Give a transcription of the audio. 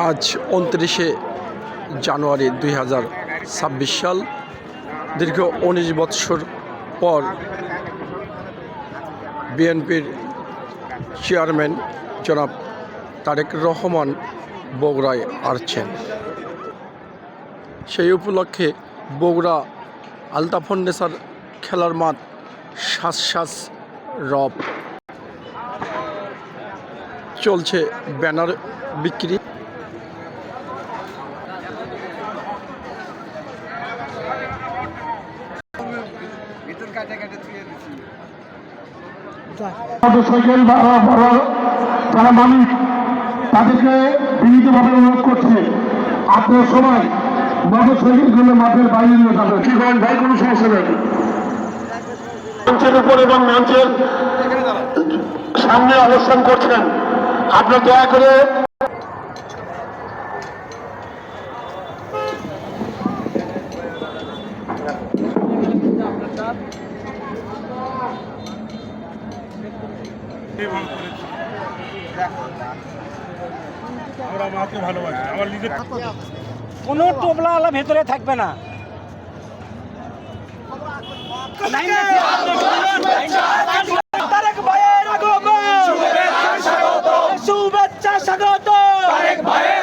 আজ 29শে জানুয়ারি 2026 সাল। দীর্ঘ 19 বৎসর পর বিএনপির চেয়ারম্যান জনাব তারেক রহমান বগুড়ায় আসছেন। সেই উপলক্ষে বগুড়া আলতাফন্নেসার খেলার মাঠ শ্বাস রব চলছে ব্যানার বিক্রি। মোটরসাইকেল যারা মালিক তাদেরকে বিনীতভাবে অনুরোধ করছে, আপনার সবাই মোটরসাইকেলগুলো মাঠের বাইরে নিয়ে যাবেন। কি করেন ভাই, কোনো সমস্যা নেই। মঞ্চের উপর এবং মঞ্চের সামনে অবস্থান করছেন, আপনার দয়া করে আমরা মাকে ভালোবাসি। আমার নিজের কোনো টোপলা ভেতরে থাকবে না। তারেক ভাইয়ের আগমন, শুভেচ্ছা স্বাগত। তারেক ভাইয়ের